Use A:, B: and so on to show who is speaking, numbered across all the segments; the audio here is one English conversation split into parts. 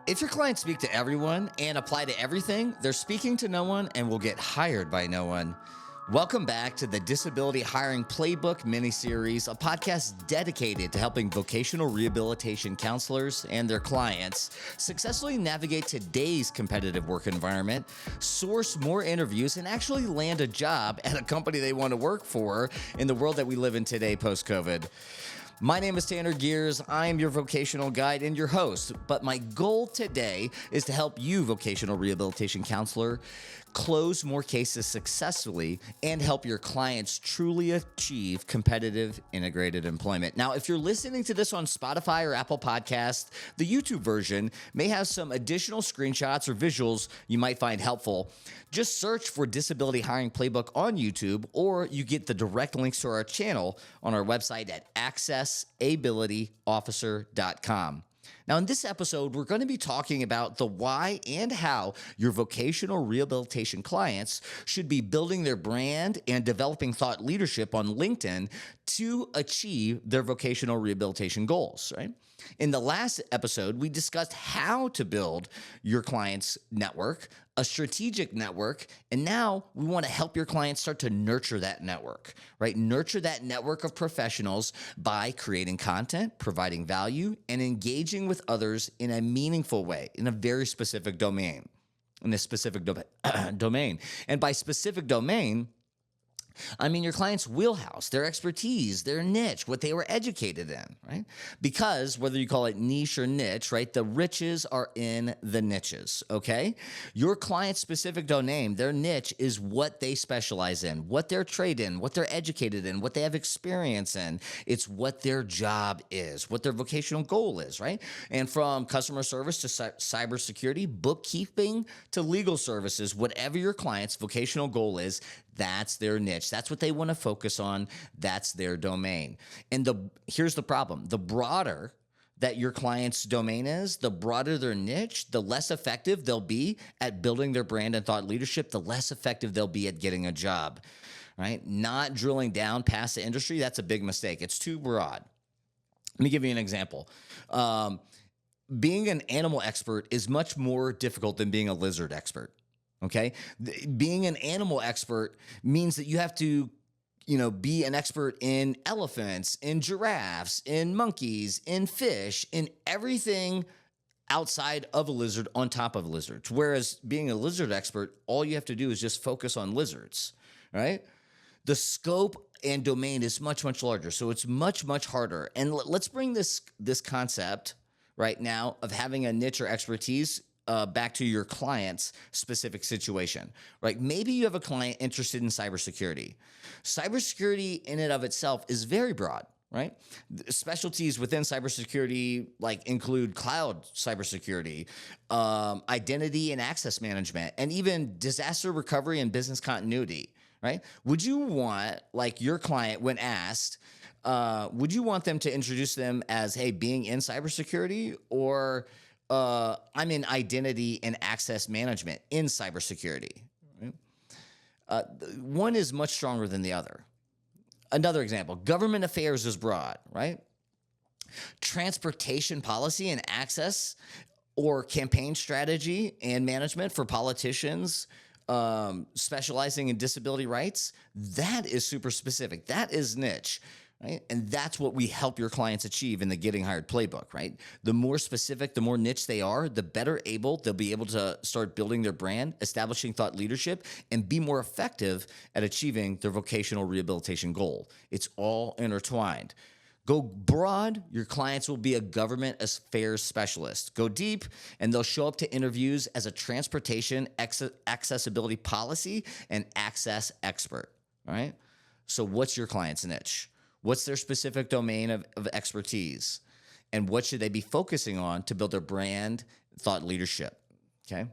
A: If your clients speak to everyone and apply to everything, they're speaking to no one and will get hired by no one. Welcome back to the Disability Hiring Playbook miniseries, a podcast dedicated to helping vocational rehabilitation counselors and their clients successfully navigate today's competitive work environment, source more interviews, and actually land a job at a company they want to work for in the world that we live in today post-COVID. My name is Tanner Gears. I'm your vocational guide and your host, but my goal today is to help you, vocational rehabilitation counselor, close more cases successfully and help your clients truly achieve competitive integrated employment. Now, if you're listening to this on Spotify or Apple Podcasts, the YouTube version may have some additional screenshots or visuals you might find helpful. Just search for Disability Hiring Playbook on YouTube, or you get the direct links to our channel on our website at accessabilityofficer.com. Now, in this episode, we're going to be talking about the why and how your vocational rehabilitation clients should be building their brand and developing thought leadership on LinkedIn to achieve their vocational rehabilitation goals, right? In the last episode, we discussed how to build your client's network, a strategic network, and now we want to help your clients start to nurture that network, right? Nurture that network of professionals by creating content, providing value, and engaging with others in a meaningful way, in a very specific domain, domain. And by specific domain, I mean your client's wheelhouse, their expertise, their niche, what they were educated in, right? Because whether you call it niche or niche, right, the riches are in the niches, okay? Your client's specific domain, their niche is what they specialize in, what they're trained in, what they're educated in, what they have experience in. It's what their job is, what their vocational goal is, right? And from customer service to cybersecurity, bookkeeping to legal services, whatever your client's vocational goal is, that's their niche. That's what they want to focus on. That's their domain. And here's the problem. The broader that your client's domain is, the broader their niche, the less effective they'll be at building their brand and thought leadership, the less effective they'll be at getting a job, right? Not drilling down past the industry, that's a big mistake. It's too broad. Let me give you an example. Being an animal expert is much more difficult than being a lizard expert. Okay. Being an animal expert means that you have to, be an expert in elephants, in giraffes, in monkeys, in fish, in everything outside of a lizard on top of lizards. Whereas being a lizard expert, all you have to do is just focus on lizards, right? The scope and domain is much, much larger. So it's much, much harder. And let's bring this concept right now of having a niche or expertise back to your client's specific situation, right? Maybe you have a client interested in cybersecurity. Cybersecurity in and of itself is very broad, right? Specialties within cybersecurity include cloud cybersecurity, identity and access management, and even disaster recovery and business continuity, right? Would you want, your client when asked, would you want them to introduce them as, hey, being in cybersecurity, or I'm in identity and access management in cybersecurity? Right? One is much stronger than the other. Another example, government affairs is broad, right? Transportation policy and access or campaign strategy and management for politicians specializing in disability rights, that is super specific. That is niche. Right? And that's what we help your clients achieve in the Getting Hired Playbook, right? The more specific, the more niche they are, the better they'll be able to start building their brand, establishing thought leadership, and be more effective at achieving their vocational rehabilitation goal. It's all intertwined. Go broad, your clients will be a government affairs specialist. Go deep, and they'll show up to interviews as a transportation accessibility policy and access expert, all right? So what's your client's niche? What's their specific domain of expertise? And what should they be focusing on to build their brand, thought leadership? Okay.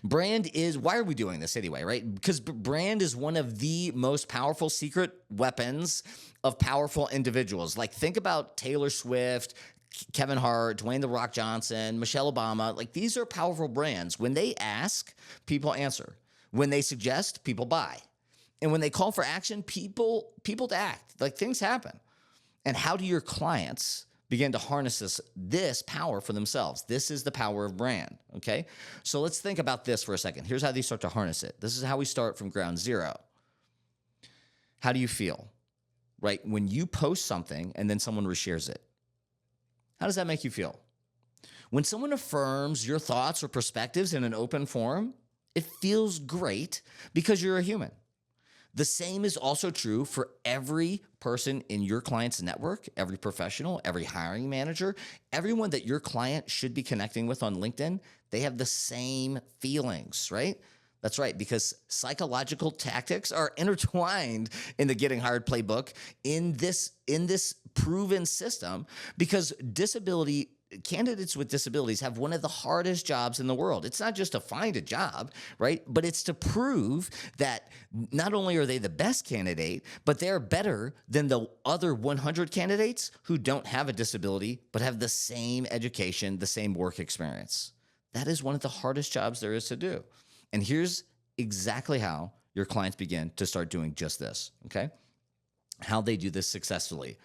A: Brand is, why are we doing this anyway, right? Because brand is one of the most powerful secret weapons of powerful individuals. Think about Taylor Swift, Kevin Hart, Dwayne "The Rock" Johnson, Michelle Obama. These are powerful brands. When they ask, people answer. When they suggest, people buy. And when they call for action, people act. Things happen. And how do your clients begin to harness this power for themselves. This is the power of brand, okay? So let's think about this for a second. Here's how they start to harness it. This is how we start from ground zero. How do you feel, right? When you post something and then someone reshares it, how does that make you feel? When someone affirms your thoughts or perspectives in an open forum, it feels great because you're a human. The same is also true for every person in your client's network, every professional, every hiring manager, everyone that your client should be connecting with on LinkedIn. They have the same feelings, right? That's right, because psychological tactics are intertwined in the Getting Hired Playbook in this proven system, because candidates with disabilities have one of the hardest jobs in the world. It's not just to find a job, right? But it's to prove that not only are they the best candidate, but they're better than the other 100 candidates who don't have a disability, but have the same education, the same work experience. That is one of the hardest jobs there is to do. And here's exactly how your clients begin to start doing just this, okay? How they do this successfully.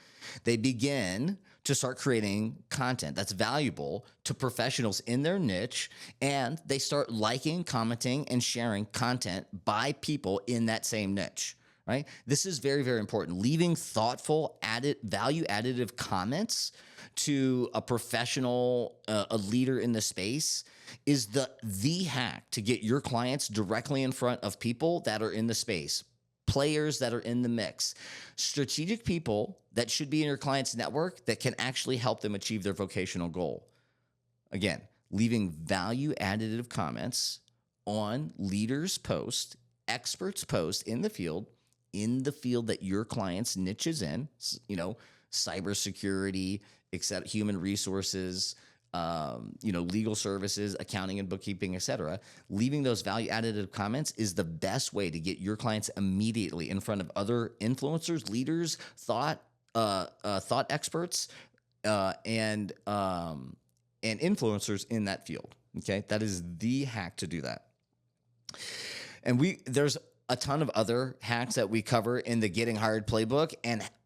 A: They begin to start creating content that's valuable to professionals in their niche, and they start liking, commenting, and sharing content by people in that same niche, right? This is very, very important. Leaving thoughtful, value additive comments to a professional, a leader in the space is the hack to get your clients directly in front of people that are in the space, players that are in the mix, strategic people that should be in your client's network that can actually help them achieve their vocational goal. Again, leaving value additive comments on leaders' posts, experts' posts in the field that your client's niche is in, cybersecurity, human resources, legal services, accounting and bookkeeping, et cetera. Leaving those value additive comments is the best way to get your clients immediately in front of other influencers, leaders, thought experts, and influencers in that field. Okay, that is the hack to do that. And there's a ton of other hacks that we cover in the Getting Hired Playbook,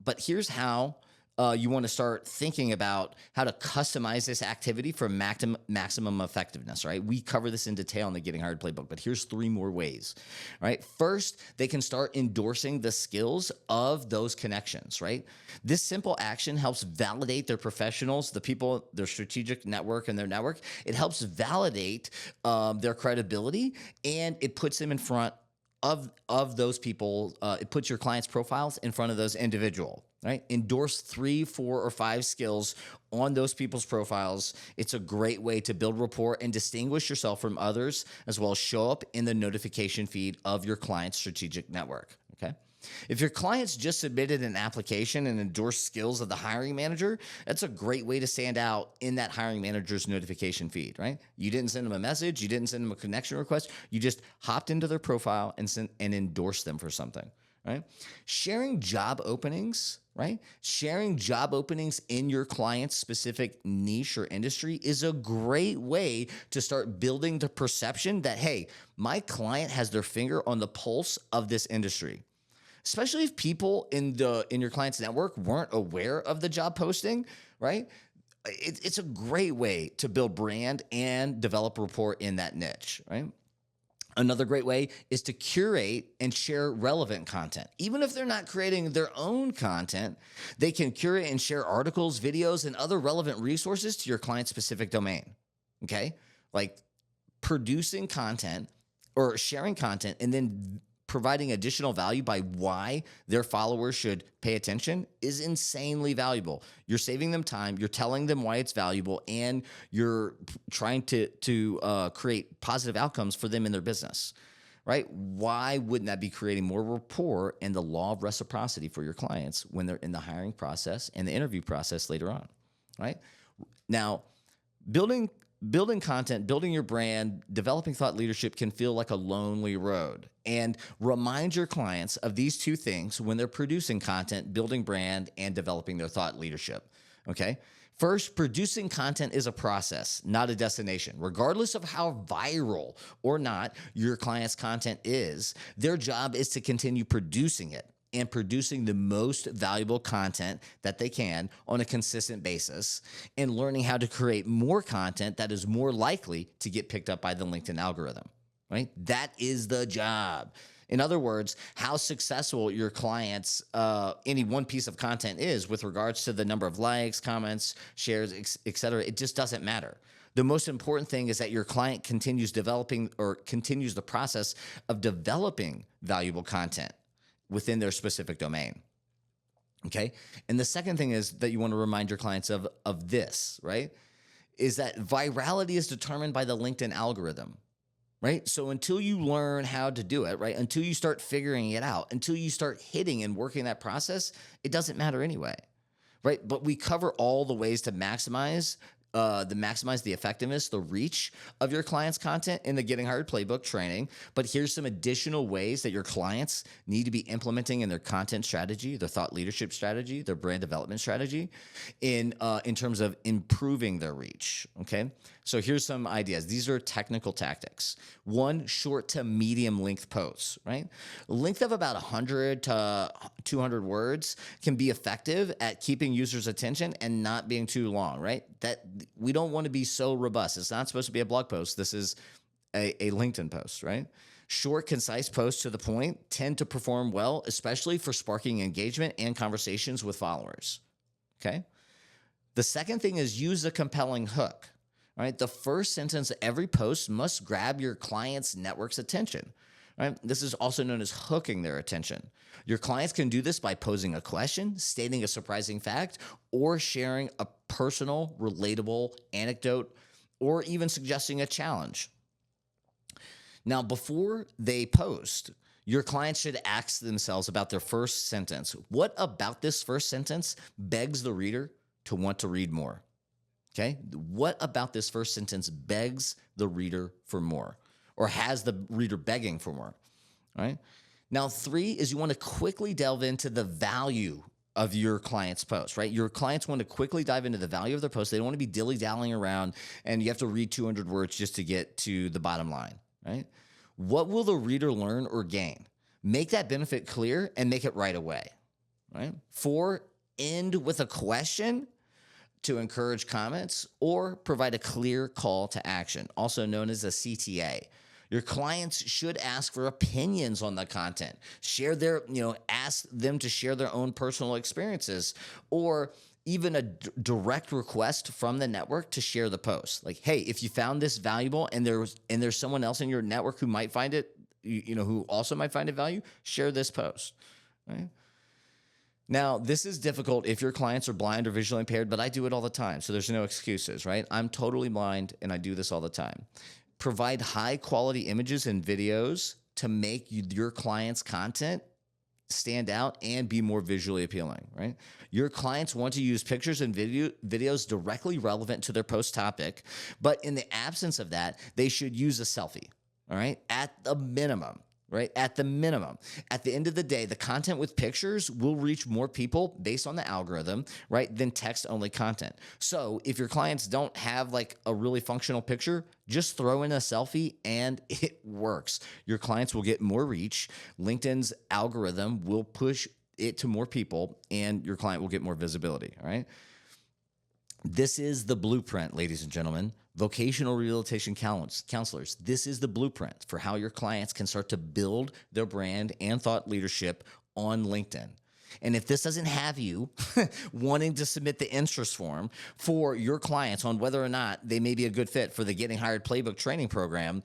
A: but here's how. You want to start thinking about how to customize this activity for maximum effectiveness, right? We cover this in detail in the Getting Hired Playbook, but here's 3 more ways, right? First, they can start endorsing the skills of those connections, right? This simple action helps validate their professionals, the people, their strategic network and their network. It helps validate their credibility, and it puts them in front of those people. It puts your clients' profiles in front of those individuals. Right? Endorse 3, 4, or 5 skills on those people's profiles. It's a great way to build rapport and distinguish yourself from others, as well as show up in the notification feed of your client's strategic network. Okay. If your clients just submitted an application and endorsed skills of the hiring manager, that's a great way to stand out in that hiring manager's notification feed, right? You didn't send them a message. You didn't send them a connection request. You just hopped into their profile and endorsed them for something, right? Sharing job openings, right? Sharing job openings in your client's specific niche or industry is a great way to start building the perception that, hey, my client has their finger on the pulse of this industry. Especially if people in your client's network weren't aware of the job posting, right? It's a great way to build brand and develop rapport in that niche, right? Another great way is to curate and share relevant content. Even if they're not creating their own content, they can curate and share articles, videos, and other relevant resources to your client's specific domain, okay? Like producing content or sharing content and then providing additional value by why their followers should pay attention is insanely valuable. You're saving them time, you're telling them why it's valuable, and you're trying to create positive outcomes for them in their business, right? Why wouldn't that be creating more rapport and the law of reciprocity for your clients when they're in the hiring process and the interview process later on, right? Now, building content, building your brand, developing thought leadership can feel like a lonely road. And remind your clients of these 2 things when they're producing content, building brand, and developing their thought leadership, okay? First, producing content is a process, not a destination. Regardless of how viral or not your client's content is, their job is to continue producing it. and producing the most valuable content that they can on a consistent basis, and learning how to create more content that is more likely to get picked up by the LinkedIn algorithm, right? That is the job. In other words, how successful your clients, any one piece of content is with regards to the number of likes, comments, shares, et cetera, it just doesn't matter. The most important thing is that your client continues developing or continues the process of developing valuable content within their specific domain. Okay. And the second thing is that you want to remind your clients of this, right? Is that virality is determined by the LinkedIn algorithm. Right? So until you learn how to do it, right? Until you start figuring it out, until you start hitting and working that process, it doesn't matter anyway, right? But we cover all the ways to maximize the effectiveness, the reach of your client's content in the Getting Hired Playbook training. But here's some additional ways that your clients need to be implementing in their content strategy, their thought leadership strategy, their brand development strategy in terms of improving their reach, okay? So here's some ideas. These are technical tactics. One, short to medium length posts, right? Length of about 100 to 200 words can be effective at keeping users' attention and not being too long, right? That we don't want to be so robust. It's not supposed to be a blog post. This is a LinkedIn post, right? Short, concise posts to the point tend to perform well, especially for sparking engagement and conversations with followers, okay? The second thing is use a compelling hook. Right? The first sentence of every post must grab your client's network's attention. Right? This is also known as hooking their attention. Your clients can do this by posing a question, stating a surprising fact, or sharing a personal, relatable anecdote, or even suggesting a challenge. Now, before they post, your clients should ask themselves about their first sentence. What about this first sentence begs the reader to want to read more? Okay, what about this first sentence begs the reader for more or has the reader begging for more, right? Now, 3 is you want to quickly delve into the value of your client's post, right? Your clients want to quickly dive into the value of their post. They don't want to be dilly-dallying around and you have to read 200 words just to get to the bottom line, right? What will the reader learn or gain? Make that benefit clear and make it right away, right? 4, end with a question to encourage comments or provide a clear call to action, also known as a CTA. Your clients should ask for opinions on the content, ask them to share their own personal experiences, or even a direct request from the network to share the post. Like, hey, if you found this valuable and there's someone else in your network who might find it, who also might find it value, share this post, right? Now, this is difficult if your clients are blind or visually impaired, but I do it all the time, so there's no excuses, right? I'm totally blind, and I do this all the time. Provide high-quality images and videos to make your clients' content stand out and be more visually appealing, right? Your clients want to use pictures and videos directly relevant to their post topic, but in the absence of that, they should use a selfie, all right? At the minimum. Right? At the minimum. At the end of the day, the content with pictures will reach more people based on the algorithm, right, than text-only content. So if your clients don't have like a really functional picture, just throw in a selfie and it works. Your clients will get more reach. LinkedIn's algorithm will push it to more people and your client will get more visibility, all right? This is the blueprint, ladies and gentlemen. Vocational rehabilitation counselors, this is the blueprint for how your clients can start to build their brand and thought leadership on LinkedIn. And if this doesn't have you wanting to submit the interest form for your clients on whether or not they may be a good fit for the Getting Hired Playbook training program,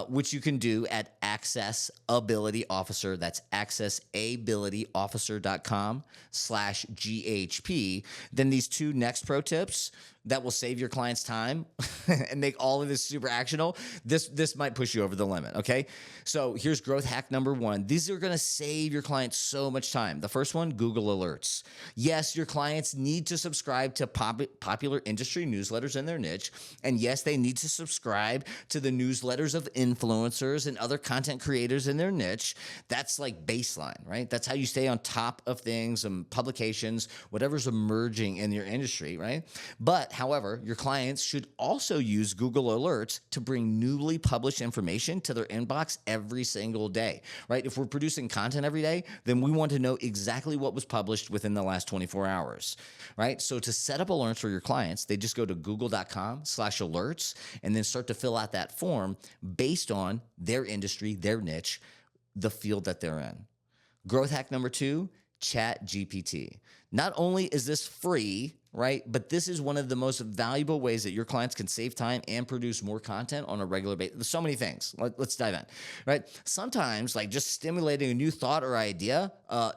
A: which you can do at Accessibility Officer, that's accessibilityofficer.com/GHP, then these 2 next pro tips that will save your clients time and make all of this super actionable, this might push you over the limit, okay? So here's growth hack number 1. These are going to save your clients so much time. The first one, Google Alerts. Yes, your clients need to subscribe to popular industry newsletters in their niche, and yes, they need to subscribe to the newsletters of influencers and other content creators in their niche. That's like baseline, right? That's how you stay on top of things and publications, whatever's emerging in your industry, right? But However, your clients should also use Google Alerts to bring newly published information to their inbox every single day, right? If we're producing content every day, then we want to know exactly what was published within the last 24 hours, right? So to set up alerts for your clients, they just go to google.com/alerts and then start to fill out that form based on their industry, their niche, the field that they're in. Growth hack number 2, ChatGPT. Not only is this free, right, but this is one of the most valuable ways that your clients can save time and produce more content on a regular basis. There's so many things. Let's dive in, right? Sometimes, like just stimulating a new thought or idea,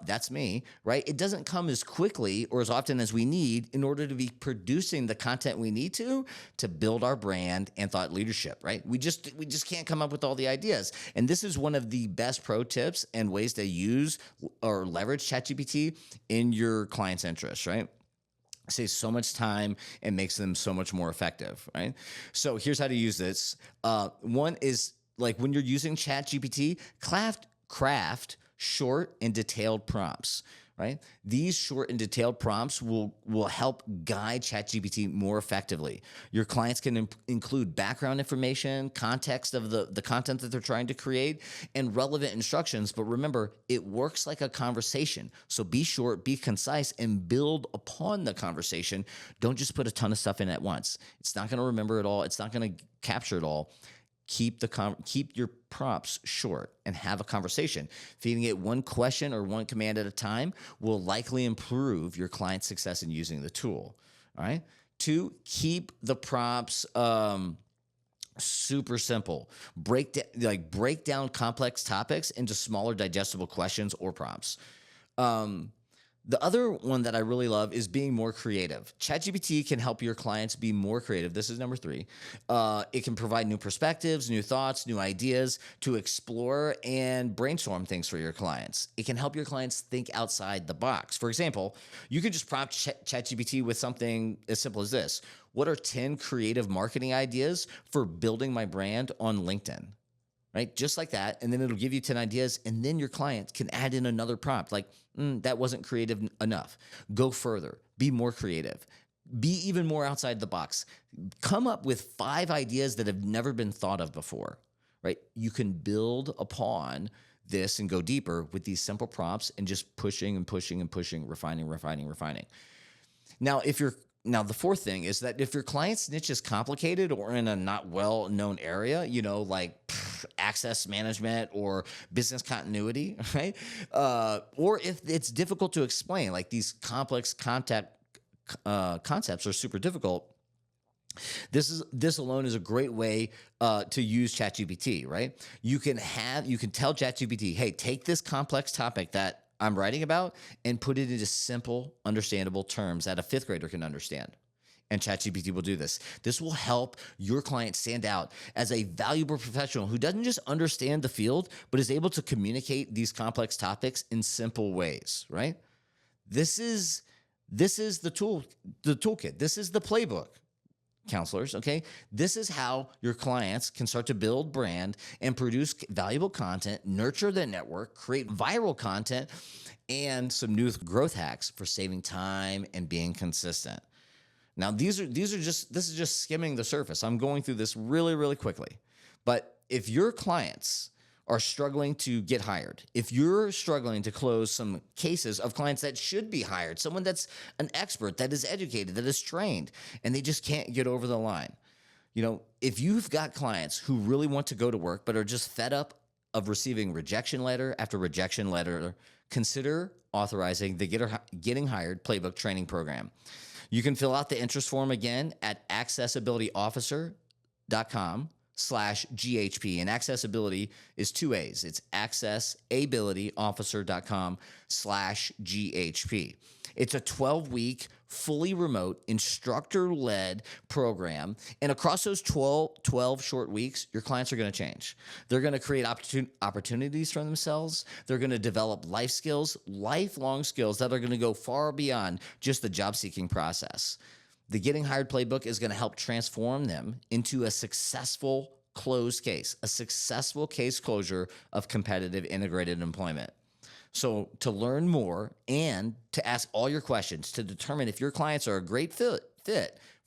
A: that's me, right? It doesn't come as quickly or as often as we need in order to be producing the content we need to build our brand and thought leadership, right? We just can't come up with all the ideas. And this is one of the best pro tips and ways to use or leverage ChatGPT in your client's interest, right? Saves so much time and makes them so much more effective, right? So here's how to use this. One is like when you're using ChatGPT, craft short and detailed prompts, right? These short and detailed prompts will help guide ChatGPT more effectively. Your clients can include background information, context of the content that they're trying to create, and relevant instructions. But remember, it works like a conversation. So be short, be concise, and build upon the conversation. Don't just put a ton of stuff in at once. It's not going to remember it all. It's not going to capture it all. Keep your prompts short and have a conversation. Feeding it one question or one command at a time will likely improve your client's success in using the tool. All right. 2, keep the prompts super simple. Break down complex topics into smaller digestible questions or prompts. The other one that I really love is being more creative. ChatGPT can help your clients be more creative. This is number 3. It can provide new perspectives, new thoughts, new ideas to explore and brainstorm things for your clients. It can help your clients think outside the box. For example, you could just prompt ChatGPT with something as simple as this. What are 10 creative marketing ideas for building my brand on LinkedIn? Right? Just like that. And then it'll give you 10 ideas. And then your client can add in another prompt like, that wasn't creative enough. Go further. Be more creative. Be even more outside the box. Come up with 5 ideas that have never been thought of before, right? You can build upon this and go deeper with these simple prompts and just pushing and pushing and pushing, refining. Now, the fourth thing is that if your client's niche is complicated or in a not well-known area, like access management or business continuity, right? Or if it's difficult to explain, like these complex concepts are super difficult, this alone is a great way to use ChatGPT, right? You can tell ChatGPT, hey, take this complex topic that I'm writing about and put it into simple, understandable terms that a 5th grader can understand. And ChatGPT will do this. This will help your client stand out as a valuable professional who doesn't just understand the field, but is able to communicate these complex topics in simple ways, right? This is the toolkit. This is the playbook, counselors, okay? This is how your clients can start to build brand and produce valuable content, nurture their network, create viral content, and some new growth hacks for saving time and being consistent. Now, this is just skimming the surface. I'm going through this really, really quickly. But if your clients are struggling to get hired, if you're struggling to close some cases of clients that should be hired, someone that's an expert, that is educated, that is trained, and they just can't get over the line, if you've got clients who really want to go to work but are just fed up of receiving rejection letter after rejection letter, consider authorizing the Getting Hired Playbook training program. You can fill out the interest form again at accessibilityoffficer.com/GHP. And accessibility is 2 A's. It's accessibilityoffficer.com/GHP. It's a 12-week, fully remote, instructor-led program. And across those 12 short weeks, your clients are going to change. They're going to create opportunities for themselves. They're going to develop life skills, lifelong skills that are going to go far beyond just the job-seeking process. The Getting Hired Playbook is going to help transform them into a successful closed case, a successful case closure of competitive integrated employment. So to learn more and to ask all your questions to determine if your clients are a great fit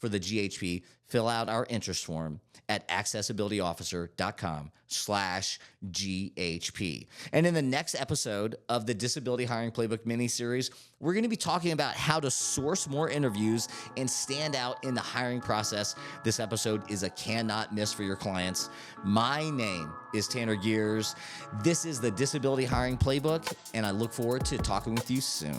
A: for the GHP, fill out our interest form at accessibilityofficer.com/GHP. And in the next episode of the Disability Hiring Playbook mini-series, we're going to be talking about how to source more interviews and stand out in the hiring process. This episode is a cannot miss for your clients. My name is Tanner Gears. This is the Disability Hiring Playbook, and I look forward to talking with you soon.